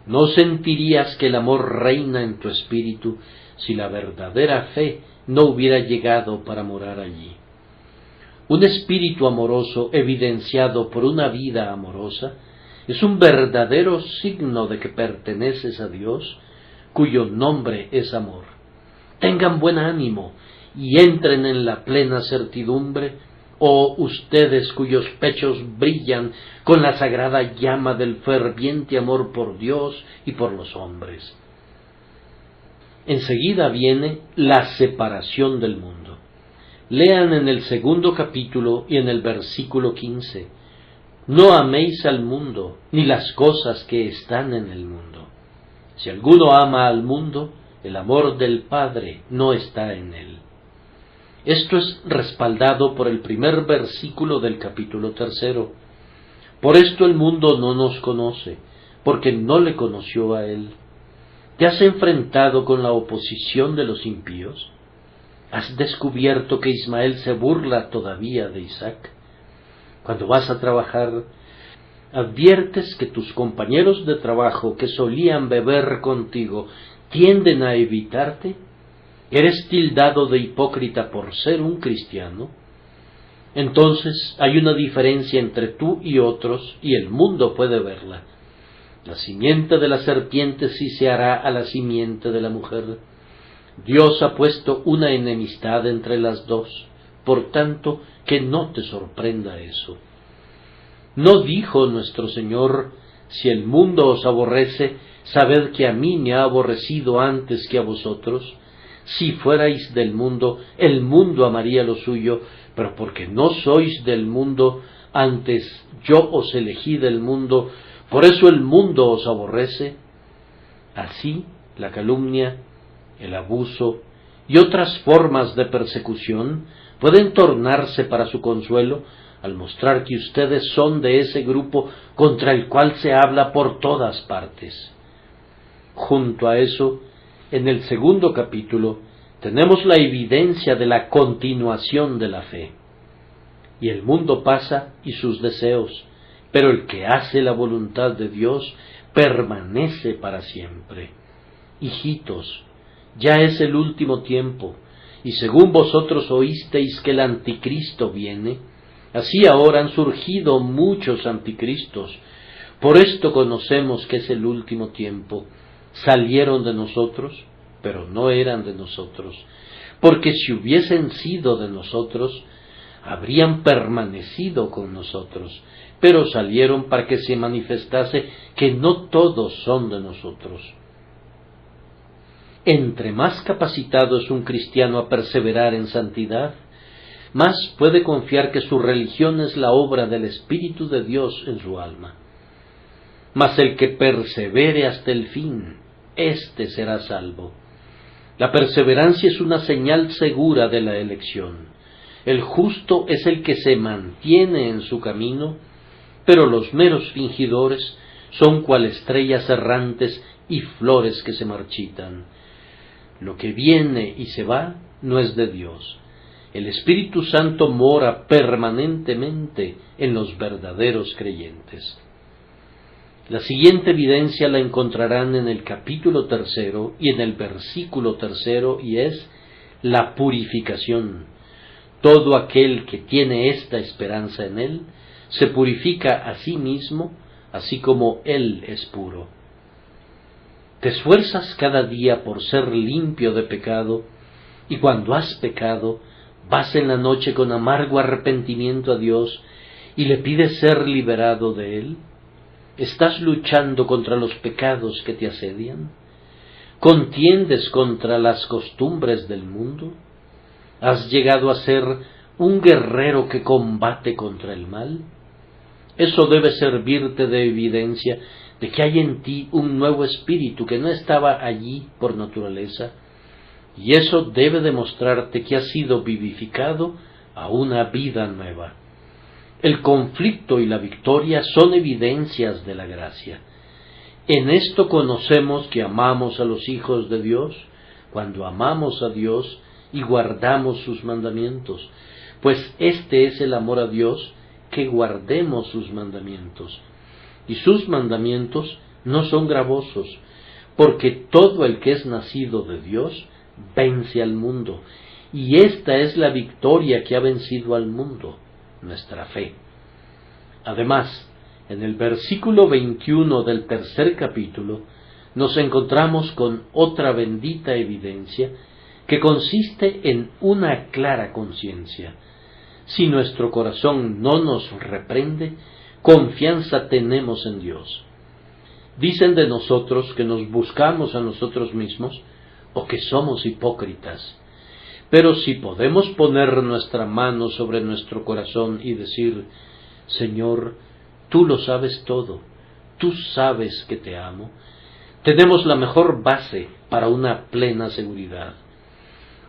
¿No sentirías que el amor reina en tu espíritu si la verdadera fe no hubiera llegado para morar allí? Un espíritu amoroso evidenciado por una vida amorosa es un verdadero signo de que perteneces a Dios, cuyo nombre es amor. Tengan buen ánimo y entren en la plena certidumbre, oh ustedes cuyos pechos brillan con la sagrada llama del ferviente amor por Dios y por los hombres. Enseguida viene la separación del mundo. Lean en el segundo capítulo y en el versículo 15: no améis al mundo, ni las cosas que están en el mundo. Si alguno ama al mundo, el amor del Padre no está en él. Esto es respaldado por el primer versículo del capítulo 3. Por esto el mundo no nos conoce, porque no le conoció a él. ¿Te has enfrentado con la oposición de los impíos? ¿Has descubierto que Ismael se burla todavía de Isaac? Cuando vas a trabajar, ¿adviertes que tus compañeros de trabajo que solían beber contigo tienden a evitarte? ¿Eres tildado de hipócrita por ser un cristiano? Entonces hay una diferencia entre tú y otros, y el mundo puede verla. La simiente de la serpiente sí se hará a la simiente de la mujer. Dios ha puesto una enemistad entre las dos, por tanto, que no te sorprenda eso. ¿No dijo nuestro Señor: si el mundo os aborrece, sabed que a mí me ha aborrecido antes que a vosotros? Si fuerais del mundo, el mundo amaría lo suyo, pero porque no sois del mundo, antes yo os elegí del mundo, por eso el mundo os aborrece. Así, la calumnia, el abuso y otras formas de persecución pueden tornarse para su consuelo al mostrar que ustedes son de ese grupo contra el cual se habla por todas partes. Junto a eso, en el segundo capítulo, tenemos la evidencia de la continuación de la fe. Y el mundo pasa y sus deseos, pero el que hace la voluntad de Dios permanece para siempre. Hijitos, ya es el último tiempo, y según vosotros oísteis que el anticristo viene, así ahora han surgido muchos anticristos. Por esto conocemos que es el último tiempo. Salieron de nosotros, pero no eran de nosotros, porque si hubiesen sido de nosotros, habrían permanecido con nosotros, pero salieron para que se manifestase que no todos son de nosotros. Entre más capacitado es un cristiano a perseverar en santidad, más puede confiar que su religión es la obra del Espíritu de Dios en su alma. Mas el que persevere hasta el fin, éste será salvo. La perseverancia es una señal segura de la elección. El justo es el que se mantiene en su camino, pero los meros fingidores son cual estrellas errantes y flores que se marchitan. Lo que viene y se va no es de Dios. El Espíritu Santo mora permanentemente en los verdaderos creyentes. La siguiente evidencia la encontrarán en el capítulo 3 y en el versículo 3, y es la purificación. Todo aquel que tiene esta esperanza en Él se purifica a sí mismo, así como Él es puro. Te esfuerzas cada día por ser limpio de pecado, y cuando has pecado, vas en la noche con amargo arrepentimiento a Dios y le pides ser liberado de Él. ¿Estás luchando contra los pecados que te asedian? ¿Contiendes contra las costumbres del mundo? ¿Has llegado a ser un guerrero que combate contra el mal? Eso debe servirte de evidencia de que hay en ti un nuevo espíritu que no estaba allí por naturaleza, y eso debe demostrarte que has sido vivificado a una vida nueva. El conflicto y la victoria son evidencias de la gracia. En esto conocemos que amamos a los hijos de Dios, cuando amamos a Dios y guardamos sus mandamientos, pues este es el amor a Dios, que guardemos sus mandamientos. Y sus mandamientos no son gravosos, porque todo el que es nacido de Dios vence al mundo, y esta es la victoria que ha vencido al mundo, nuestra fe. Además, en el versículo 21 del 3 capítulo, nos encontramos con otra bendita evidencia que consiste en una clara conciencia. Si nuestro corazón no nos reprende, confianza tenemos en Dios. Dicen de nosotros que nos buscamos a nosotros mismos o que somos hipócritas. Pero si podemos poner nuestra mano sobre nuestro corazón y decir: Señor, tú lo sabes todo, tú sabes que te amo, tenemos la mejor base para una plena seguridad.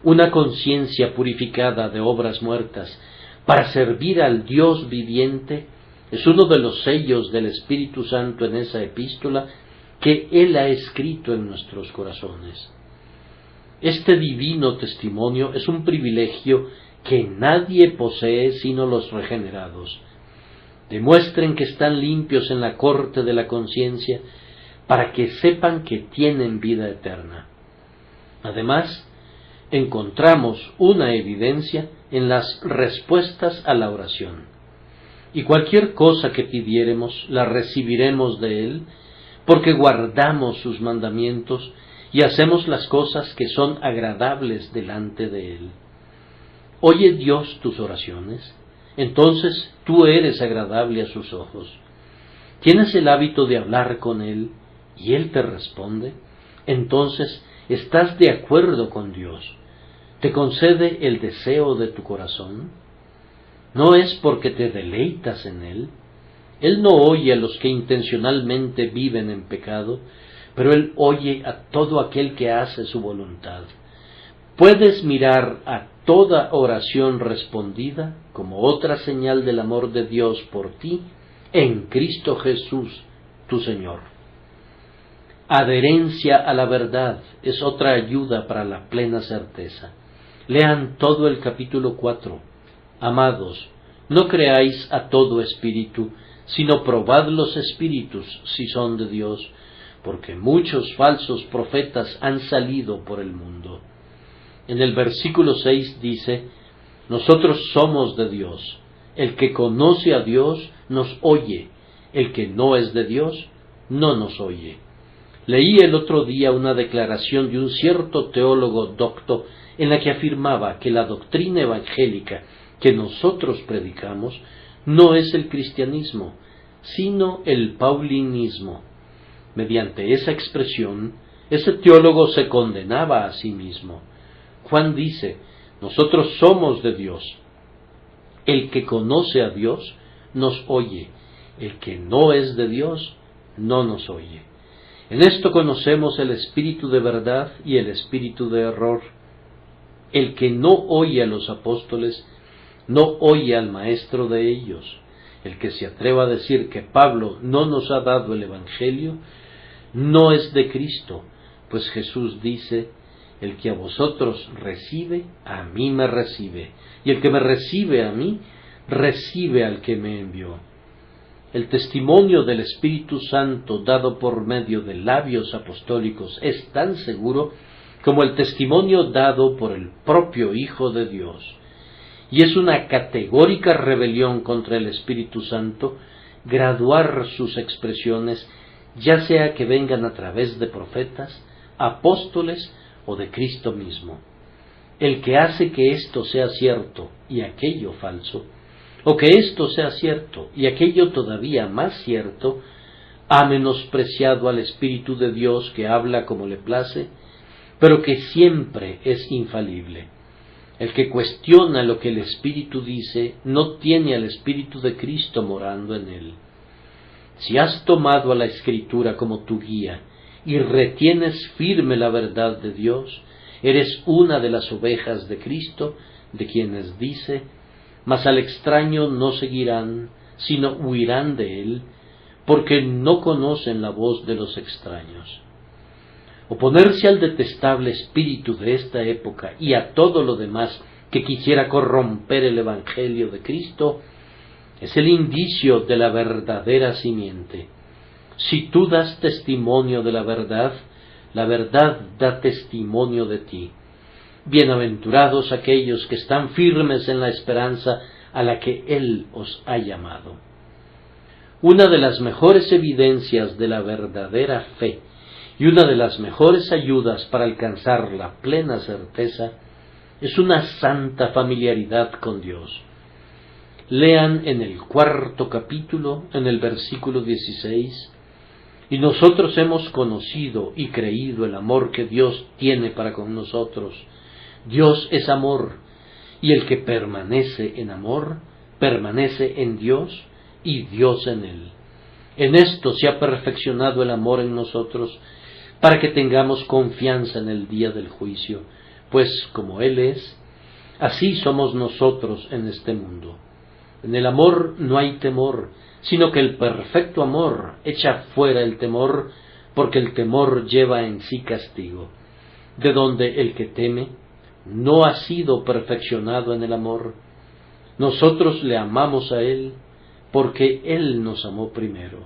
Una conciencia purificada de obras muertas para servir al Dios viviente es uno de los sellos del Espíritu Santo en esa epístola que Él ha escrito en nuestros corazones. Este divino testimonio es un privilegio que nadie posee sino los regenerados. Demuestren que están limpios en la corte de la conciencia para que sepan que tienen vida eterna. Además, encontramos una evidencia en las respuestas a la oración. Y cualquier cosa que pidiéremos la recibiremos de Él, porque guardamos sus mandamientos y hacemos las cosas que son agradables delante de Él. ¿Oye Dios tus oraciones? Entonces tú eres agradable a sus ojos. ¿Tienes el hábito de hablar con Él y Él te responde? Entonces estás de acuerdo con Dios. ¿Te concede el deseo de tu corazón? No es porque te deleitas en Él. Él no oye a los que intencionalmente viven en pecado, pero Él oye a todo aquel que hace su voluntad. Puedes mirar a toda oración respondida como otra señal del amor de Dios por ti en Cristo Jesús, tu Señor. Adherencia a la verdad es otra ayuda para la plena certeza. Lean todo el capítulo 4. Amados, no creáis a todo espíritu, sino probad los espíritus si son de Dios, porque muchos falsos profetas han salido por el mundo. En el versículo 6 dice: nosotros somos de Dios. El que conoce a Dios nos oye. El que no es de Dios no nos oye. Leí el otro día una declaración de un cierto teólogo docto en la que afirmaba que la doctrina evangélica que nosotros predicamos no es el cristianismo, sino el paulinismo. Mediante esa expresión, ese teólogo se condenaba a sí mismo. Juan dice: nosotros somos de Dios. El que conoce a Dios nos oye. El que no es de Dios no nos oye. En esto conocemos el espíritu de verdad y el espíritu de error. El que no oye a los apóstoles no oye al maestro de ellos. El que se atreva a decir que Pablo no nos ha dado el Evangelio no es de Cristo, pues Jesús dice: el que a vosotros recibe, a mí me recibe, y el que me recibe a mí, recibe al que me envió. El testimonio del Espíritu Santo dado por medio de labios apostólicos es tan seguro como el testimonio dado por el propio Hijo de Dios. Y es una categórica rebelión contra el Espíritu Santo graduar sus expresiones, ya sea que vengan a través de profetas, apóstoles o de Cristo mismo. El que hace que esto sea cierto y aquello falso, o que esto sea cierto y aquello todavía más cierto, ha menospreciado al Espíritu de Dios que habla como le place, pero que siempre es infalible. El que cuestiona lo que el Espíritu dice no tiene al Espíritu de Cristo morando en él. Si has tomado a la Escritura como tu guía y retienes firme la verdad de Dios, eres una de las ovejas de Cristo, de quienes dice: mas al extraño no seguirán, sino huirán de él, porque no conocen la voz de los extraños. Oponerse al detestable espíritu de esta época y a todo lo demás que quisiera corromper el Evangelio de Cristo es el indicio de la verdadera simiente. Si tú das testimonio de la verdad da testimonio de ti. Bienaventurados aquellos que están firmes en la esperanza a la que Él os ha llamado. Una de las mejores evidencias de la verdadera fe y una de las mejores ayudas para alcanzar la plena certeza es una santa familiaridad con Dios. Lean en el 4º capítulo, en el versículo 16, y nosotros hemos conocido y creído el amor que Dios tiene para con nosotros. Dios es amor, y el que permanece en amor, permanece en Dios y Dios en él. En esto se ha perfeccionado el amor en nosotros, para que tengamos confianza en el día del juicio, pues como Él es, así somos nosotros en este mundo. En el amor no hay temor, sino que el perfecto amor echa fuera el temor, porque el temor lleva en sí castigo, de donde el que teme no ha sido perfeccionado en el amor. Nosotros le amamos a Él, porque Él nos amó primero.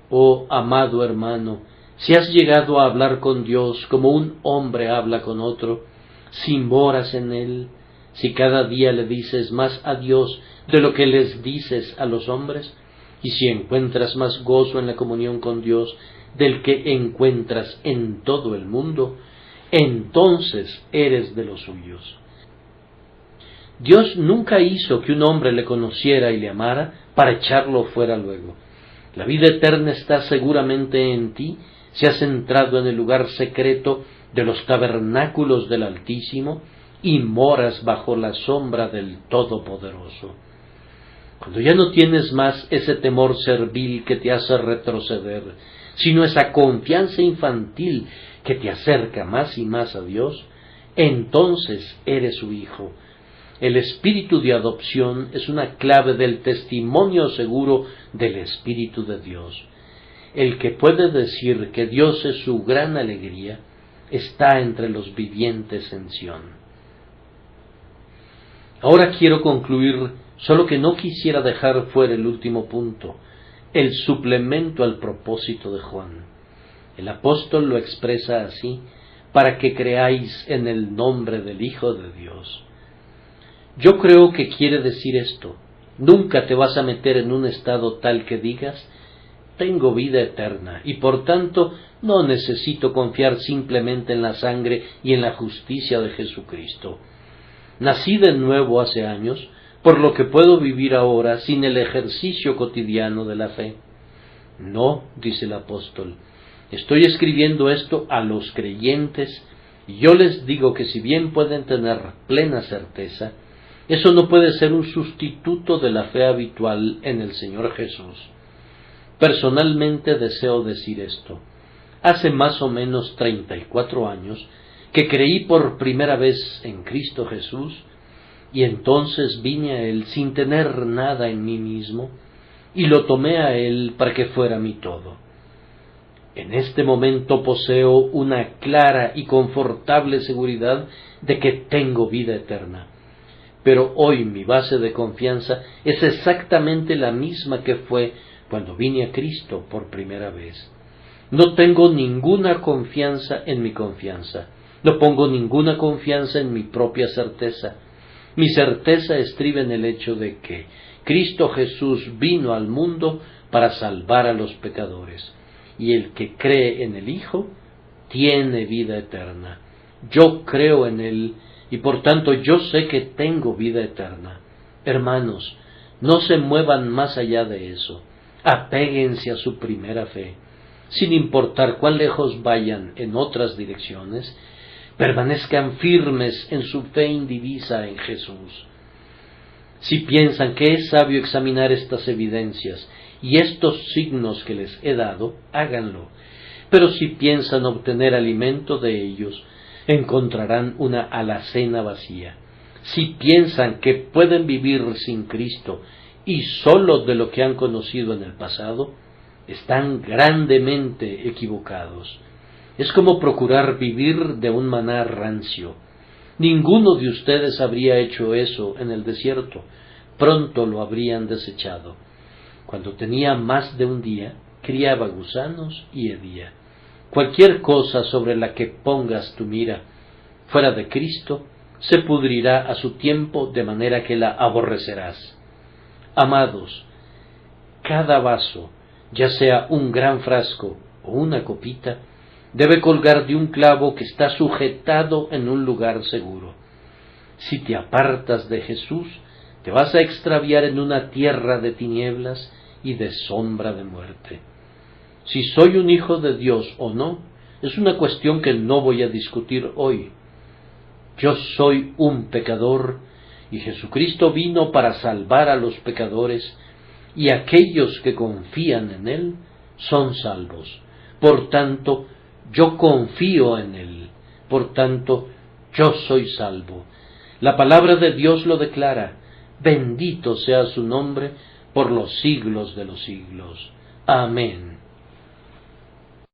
Oh amado hermano, si has llegado a hablar con Dios como un hombre habla con otro, si moras en Él, si cada día le dices más a Dios de lo que les dices a los hombres, y si encuentras más gozo en la comunión con Dios del que encuentras en todo el mundo, entonces eres de los suyos. Dios nunca hizo que un hombre le conociera y le amara para echarlo fuera luego. La vida eterna está seguramente en ti si has entrado en el lugar secreto de los tabernáculos del Altísimo y moras bajo la sombra del Todopoderoso. Cuando ya no tienes más ese temor servil que te hace retroceder, sino esa confianza infantil que te acerca más y más a Dios, entonces eres su hijo. El espíritu de adopción es una clave del testimonio seguro del Espíritu de Dios. El que puede decir que Dios es su gran alegría está entre los vivientes en Sión. Ahora quiero concluir Solo que no quisiera dejar fuera el último punto, el suplemento al propósito de Juan. El apóstol lo expresa así: para que creáis en el nombre del Hijo de Dios. Yo creo que quiere decir esto: nunca te vas a meter en un estado tal que digas, tengo vida eterna, y por tanto no necesito confiar simplemente en la sangre y en la justicia de Jesucristo. Nací de nuevo hace años, por lo que puedo vivir ahora sin el ejercicio cotidiano de la fe. No, dice el apóstol, estoy escribiendo esto a los creyentes, y yo les digo que si bien pueden tener plena certeza, eso no puede ser un sustituto de la fe habitual en el Señor Jesús. Personalmente deseo decir esto. Hace más o menos 34 años que creí por primera vez en Cristo Jesús, y entonces vine a Él sin tener nada en mí mismo, y lo tomé a Él para que fuera mi todo. En este momento poseo una clara y confortable seguridad de que tengo vida eterna. Pero hoy mi base de confianza es exactamente la misma que fue cuando vine a Cristo por primera vez. No tengo ninguna confianza en mi confianza. No pongo ninguna confianza en mi propia certeza. Mi certeza estriba en el hecho de que Cristo Jesús vino al mundo para salvar a los pecadores, y el que cree en el Hijo tiene vida eterna. Yo creo en Él, y por tanto yo sé que tengo vida eterna. Hermanos, no se muevan más allá de eso. Apéguense a su primera fe. Sin importar cuán lejos vayan en otras direcciones, permanezcan firmes en su fe indivisa en Jesús. Si piensan que es sabio examinar estas evidencias y estos signos que les he dado, háganlo. Pero si piensan obtener alimento de ellos, encontrarán una alacena vacía. Si piensan que pueden vivir sin Cristo y sólo de lo que han conocido en el pasado, están grandemente equivocados. Es como procurar vivir de un maná rancio. Ninguno de ustedes habría hecho eso en el desierto. Pronto lo habrían desechado. Cuando tenía más de un día, criaba gusanos y hedía. Cualquier cosa sobre la que pongas tu mira fuera de Cristo se pudrirá a su tiempo, de manera que la aborrecerás. Amados, cada vaso, ya sea un gran frasco o una copita, debe colgar de un clavo que está sujetado en un lugar seguro. Si te apartas de Jesús, te vas a extraviar en una tierra de tinieblas y de sombra de muerte. Si soy un hijo de Dios o no, es una cuestión que no voy a discutir hoy. Yo soy un pecador, y Jesucristo vino para salvar a los pecadores, y aquellos que confían en Él son salvos. Por tanto, yo confío en Él. Por tanto, yo soy salvo. La palabra de Dios lo declara. Bendito sea su nombre por los siglos de los siglos. Amén.